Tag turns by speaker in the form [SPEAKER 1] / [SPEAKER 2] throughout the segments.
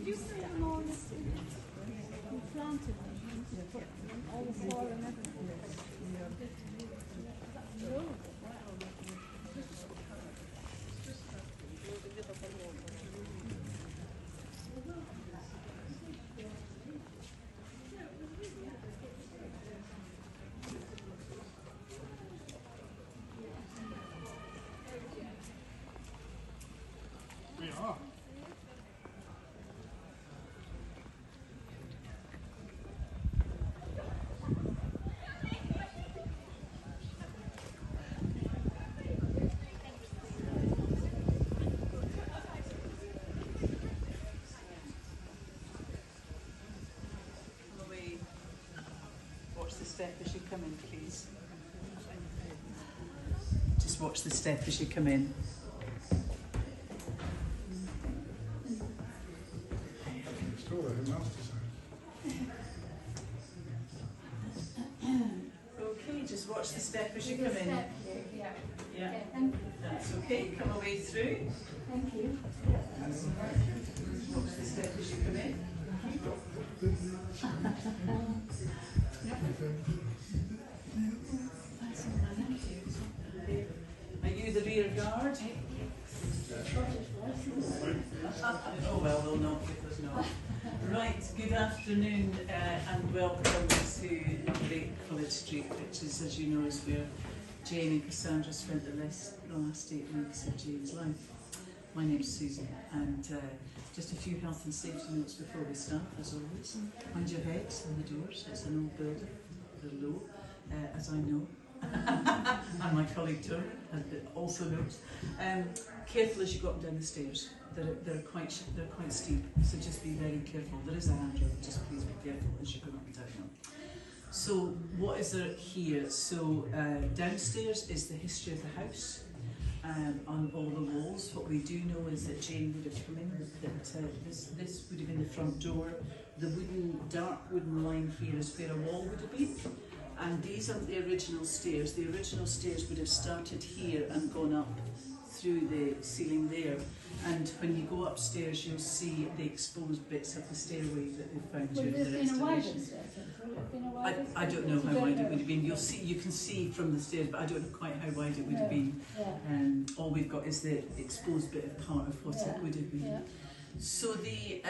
[SPEAKER 1] you put them all in you planted them? You put all the soil and everything? No.
[SPEAKER 2] We are.
[SPEAKER 3] Watch the step as you come in, please. Just watch the step as you come in. Okay, just watch the step as you come in.
[SPEAKER 1] Yeah.
[SPEAKER 3] Yeah, that's okay. Come away through.
[SPEAKER 1] Thank you.
[SPEAKER 3] Watch the step as you come in. Are you the rear guard? Oh well, they'll not give us no. Right, good afternoon and welcome to Great College Street, which is, as you know, is where Jane and Cassandra spent the last 8 weeks of Jane's life. My name's Susan, and just a few health and safety notes before we start, as always. Mind your heads on the doors. It's an old building, they're low, as I know. And my colleague Tony also knows. Careful as you go up and down the stairs. They're quite steep, so just be very careful. There is a handrail, just please be careful as you go up and down them. So what is there here? So downstairs is the history of the house. On all the walls. What we do know is that Jane would have come in, that this would have been the front door. The dark wooden line here is where a wall would have been. And these aren't the original stairs. The original stairs would have started here and gone up through the ceiling there. And when you go upstairs, you'll see the exposed bits of the stairway that they found during the restoration. I don't know how wide it would have been. You can see from the stairs, but I don't know quite how wide it would have been. All we've got is the exposed bit of part of what it would have been. So the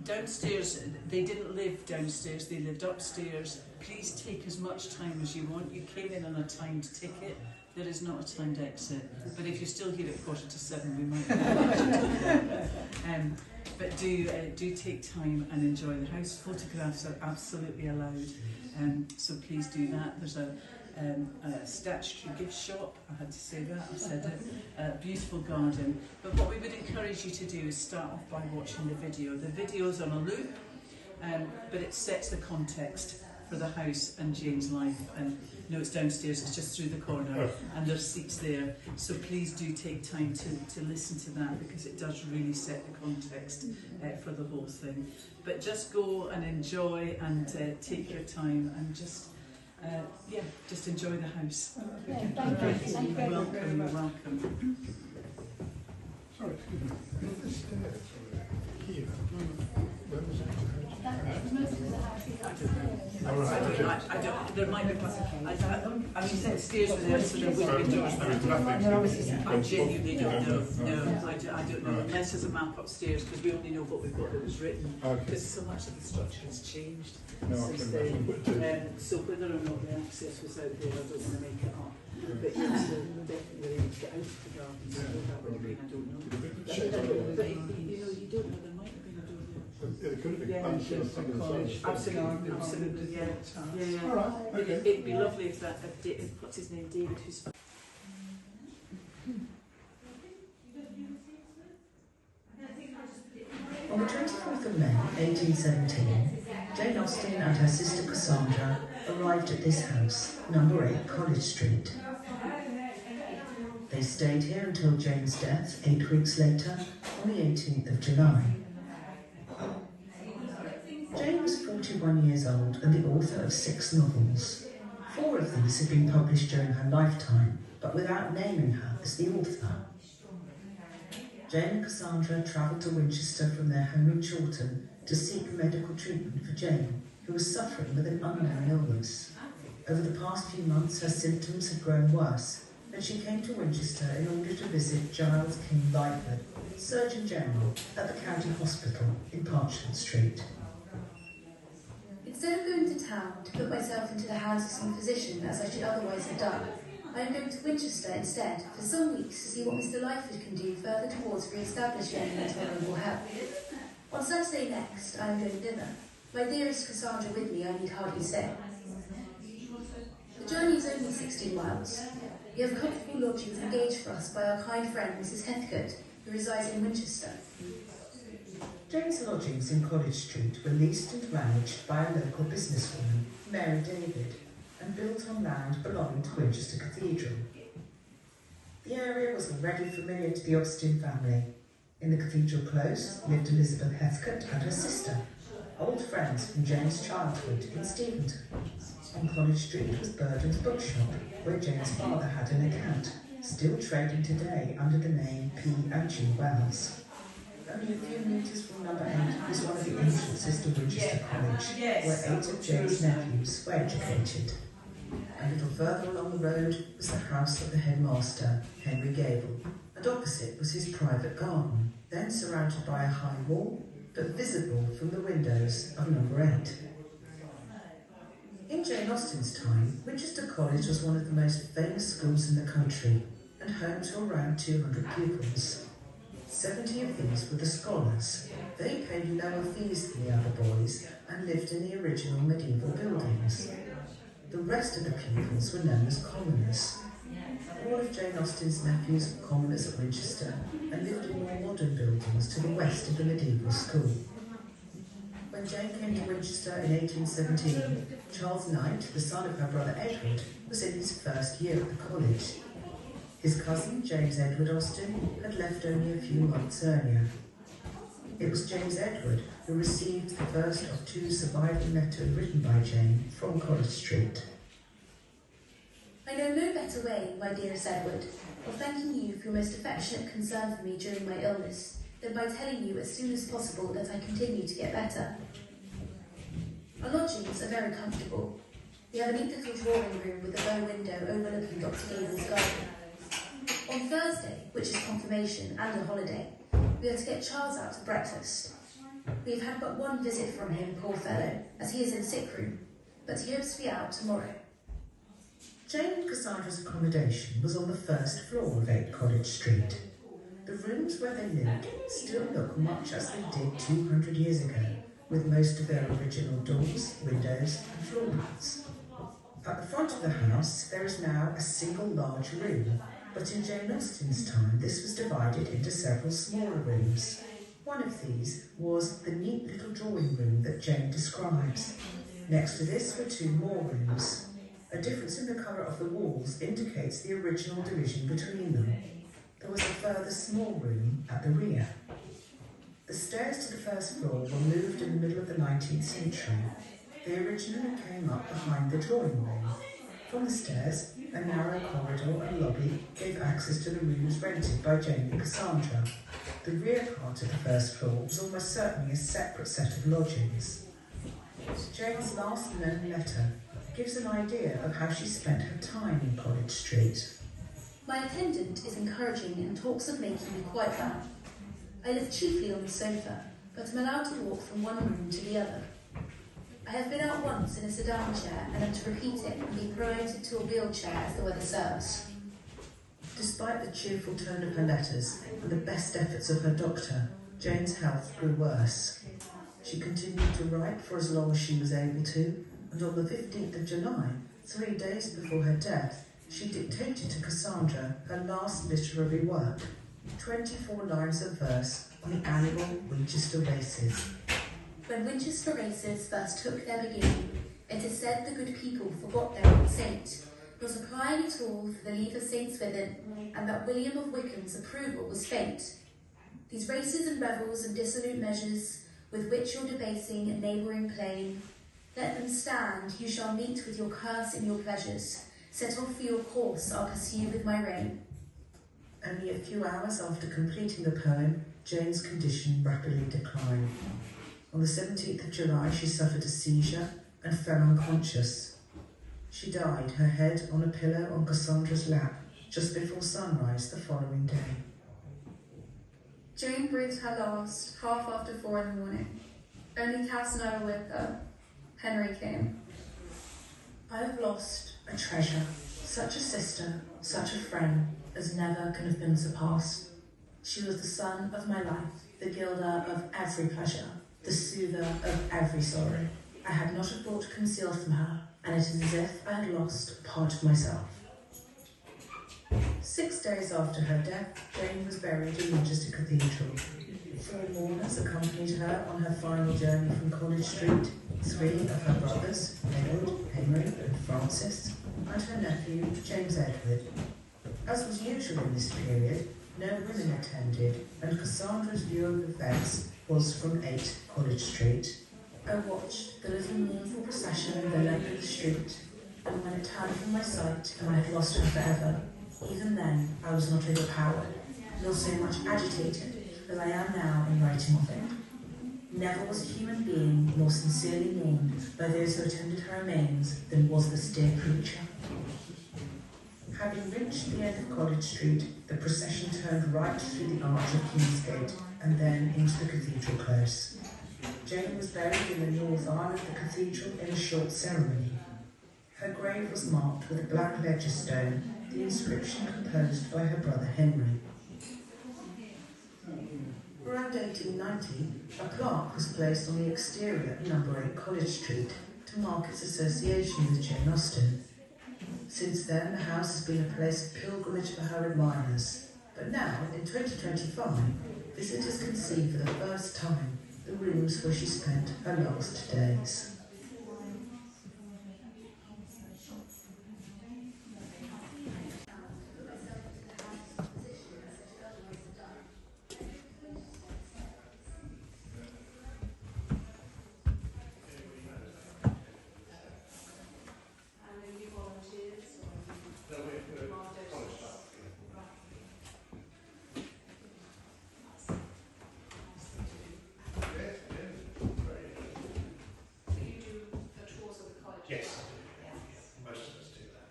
[SPEAKER 3] downstairs, they didn't live downstairs, they lived upstairs. Please take as much time as you want. You came in on a timed ticket. There is not a timed exit, but if you're still here at 7:15, we might. But do take time and enjoy the house. Photographs are absolutely allowed, so please do that. There's a statutory gift shop. I had to say that. I said it. A beautiful garden. But what we would encourage you to do is start off by watching the video. The video's on a loop, but it sets the context for the house and Jane's life. And no, it's downstairs, it's just through the corner, and there's seats there. So please do take time to listen to that, because it does really set the context for the whole thing. But just go and enjoy and take your time and just enjoy the house. You're welcome, you're welcome.
[SPEAKER 2] Sorry, excuse me. This stairs here, where was it?
[SPEAKER 3] I don't, there might be, I mean, the stairs were there, so there would be doors, but I genuinely don't know. No, I don't know, unless there's a map upstairs, because we only know what we've got that was written, because so much of the structure has changed since then. So whether or not the access was out there, I don't want to make it up. But yes, definitely able to get out of the garden, so that would have been, I don't know. But you know, you don't know, there might have been a door there.
[SPEAKER 2] It could have been.
[SPEAKER 3] Absolutely, yeah.
[SPEAKER 2] All right, okay.
[SPEAKER 3] It'd be lovely if that, what's his name, David, who's...
[SPEAKER 4] On the 24th of May, 1817, Jane Austen and her sister Cassandra arrived at this house, number 8 College Street. They stayed here until Jane's death 8 weeks later, on the 18th of July. Jane was 41 years old and the author of 6 novels. 4 of these had been published during her lifetime, but without naming her as the author. Jane and Cassandra travelled to Winchester from their home in Chawton to seek medical treatment for Jane, who was suffering with an unknown illness. Over the past few months, her symptoms had grown worse, and she came to Winchester in order to visit Giles King Lightwood, Surgeon General at the County Hospital in Parchment Street.
[SPEAKER 5] Instead of going to town to put myself into the hands of some physician as I should otherwise have done, I am going to Winchester instead for some weeks to see what Mr. Lightfoot can do further towards re-establishing my tolerable health. On Saturday next, I am going thither. My dearest Cassandra with me, I need hardly say. The journey is only 16 miles. We have comfortable lodgings engaged for us by our kind friend Mrs. Heathcote, who resides in Winchester.
[SPEAKER 4] Jane's lodgings in College Street were leased and managed by a local businesswoman, Mary David, and built on land belonging to Winchester Cathedral. The area was already familiar to the Austen family. In the Cathedral Close lived Elizabeth Heathcote and her sister, old friends from Jane's childhood in Steventon. On College Street was Burden's bookshop, where Jane's father had an account, still trading today under the name P&G Wells. Only a few metres from number 8 was one of the entrances to Winchester College, where 8 of Jane's nephews were educated. A little further along the road was the house of the headmaster, Henry Gable, and opposite was his private garden, then surrounded by a high wall, but visible from the windows of number 8. In Jane Austen's time, Winchester College was one of the most famous schools in the country and home to around 200 pupils. 70 of these were the scholars. They paid lower fees than the other boys and lived in the original medieval buildings. The rest of the pupils were known as commoners. All of Jane Austen's nephews were commoners at Winchester and lived in more modern buildings to the west of the medieval school. When Jane came to Winchester in 1817, Charles Knight, the son of her brother Edward, was in his first year at the college. His cousin, James Edward Austen, had left only a few months earlier. It was James Edward who received the first of 2 surviving letters written by Jane from College Street.
[SPEAKER 5] I know no better way, my dearest Edward, of thanking you for your most affectionate concern for me during my illness than by telling you as soon as possible that I continue to get better. Our lodgings are very comfortable. We have a neat little drawing room with a bow window overlooking Dr. Gable's garden. On Thursday, which is confirmation and a holiday, we are to get Charles out to breakfast. We have had but one visit from him, poor fellow, as he is in sick room, but he hopes to be out tomorrow.
[SPEAKER 4] Jane and Cassandra's accommodation was on the first floor of 8 College Street. The rooms where they lived still look much as they did 200 years ago, with most of their original doors, windows and floor mats. At the front of the house there is now a single large room, but in Jane Austen's time this was divided into several smaller rooms. One of these was the neat little drawing room that Jane describes. Next to this were 2 more rooms. A difference in the colour of the walls indicates the original division between them. There was a further small room at the rear. The stairs to the first floor were moved in the middle of the 19th century. They originally came up behind the drawing room. From the stairs, a narrow corridor and lobby gave access to the rooms rented by Jane and Cassandra. The rear part of the first floor was almost certainly a separate set of lodgings. Jane's last known letter gives an idea of how she spent her time in College Street.
[SPEAKER 5] My attendant is encouraging and talks of making me quite well. I live chiefly on the sofa, but am allowed to walk from one room to the other. I have been out once in a sedan chair and am to repeat it and be promoted to a wheelchair as the weather serves.
[SPEAKER 4] Despite the cheerful tone of her letters and the best efforts of her doctor, Jane's health grew worse. She continued to write for as long as she was able to, and on the 15th of July, 3 days before her death, she dictated to Cassandra her last literary work, 24 lines of verse on the annual Winchester races.
[SPEAKER 5] When Winchester races first took their beginning, it is said the good people forgot their old saint, not applying at all for the leave of St. Swithin, and that William of Wykeham's approval was faint. These races and revels and dissolute measures, with which you're debasing a neighbouring plain, let them stand, you shall meet with your curse in your pleasures. Set off for your course, I'll pursue with my rein.
[SPEAKER 4] Only a few hours after completing the poem, Jane's condition rapidly declined. On the 17th of July, she suffered a seizure and fell unconscious. She died, her head on a pillow on Cassandra's lap, just before sunrise the following day.
[SPEAKER 6] Jane breathed her last, half after 4 in the morning. Only Cass and I were with her. Henry came.
[SPEAKER 4] I have lost a treasure, such a sister, such a friend, as never can have been surpassed. She was the sun of my life, the gilder of every pleasure, the soother of every sorrow. I had not a thought concealed from her, and it is as if I had lost a part of myself. 6 days after her death, Jane was buried in Winchester Cathedral. 4 mourners accompanied her on her final journey from College Street. 3 of her brothers, Edward, Henry and Francis, and her nephew, James Edward. As was usual in this period, no women attended, and Cassandra's view of events was from 8 College Street. I watched the little mournful procession the length of the street, and when it turned from my sight and I had lost her forever, even then I was not overpowered, nor so much agitated as I am now in writing of it. Never was a human being more sincerely mourned by those who attended her remains than was this dear creature. Having reached the end of College Street, the procession turned right through the arch of Kingsgate and then into the cathedral close. Jane was buried in the north aisle of the cathedral in a short ceremony. Her grave was marked with a black ledger stone, the inscription composed by her brother Henry. Around 1890, a plaque was placed on the exterior of number 8 College Street to mark its association with Jane Austen. Since then, the house has been a place of pilgrimage for her admirers, but now, in 2025, visitors can see for the first time the rooms where she spent her last days.
[SPEAKER 2] Yes, most of us do that.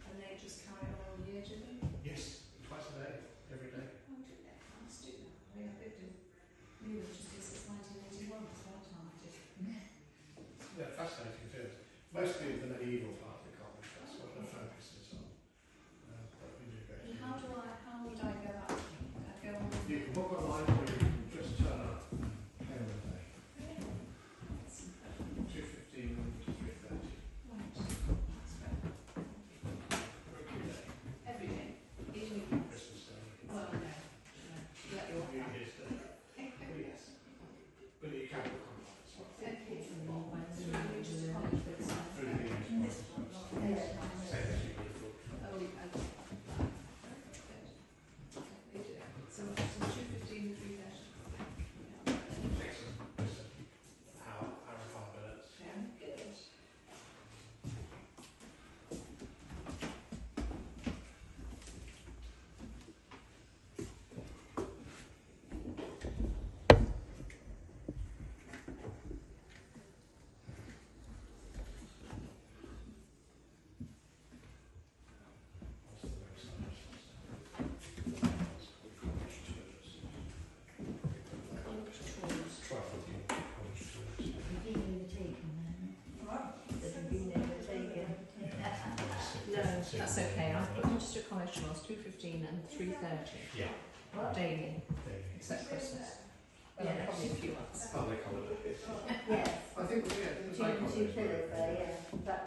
[SPEAKER 1] And they just carry on all year, do they?
[SPEAKER 2] Yes, twice a day, every day.
[SPEAKER 1] Oh, do they? I must do that. I mean, I've lived in Winchester since 1981, so that time I did.
[SPEAKER 2] They're fascinating too. Mostly the medieval part of the college, that's what the focus is on. But we do go
[SPEAKER 1] And how would I go out? I go on.
[SPEAKER 2] You can book online or you can just turn up, pay on the day. 2:15 to 3:30.
[SPEAKER 1] Right. That's fair.
[SPEAKER 2] Every day.
[SPEAKER 1] Every day. Even
[SPEAKER 2] Christmas Day.
[SPEAKER 1] well, no. Let your
[SPEAKER 2] New Year's Day. Well, yes. But you can book online as well. Through the English Same as you would have thought.
[SPEAKER 1] So 2:15 to 3:30.
[SPEAKER 2] Excellent. Just an hour and 5 minutes.
[SPEAKER 1] Very good.
[SPEAKER 2] That's the website. College tours.
[SPEAKER 1] College tours.
[SPEAKER 2] Travel college tours.
[SPEAKER 1] No, that's okay. I've put Winchester College tours 2:15 and 3:30
[SPEAKER 2] Yeah.
[SPEAKER 1] daily,
[SPEAKER 2] There
[SPEAKER 1] except Christmas. Well,
[SPEAKER 6] Yeah.
[SPEAKER 1] probably a few months.
[SPEAKER 2] Public holidays.
[SPEAKER 7] Yes,
[SPEAKER 2] I think, yeah, it's like
[SPEAKER 7] two
[SPEAKER 2] college.
[SPEAKER 7] pillars there, yeah. But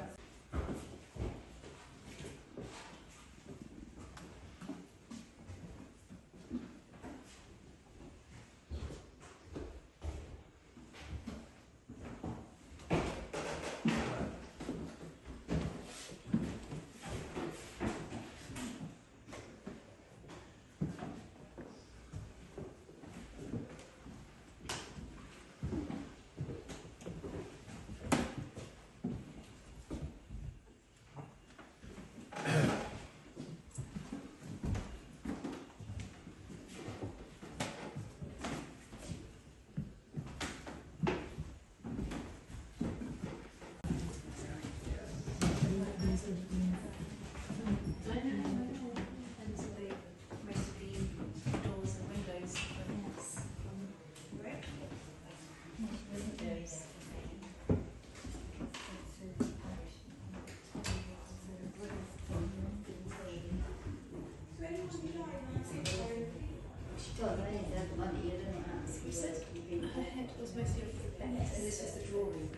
[SPEAKER 1] Her head was mostly of the bent, and this was the drawing.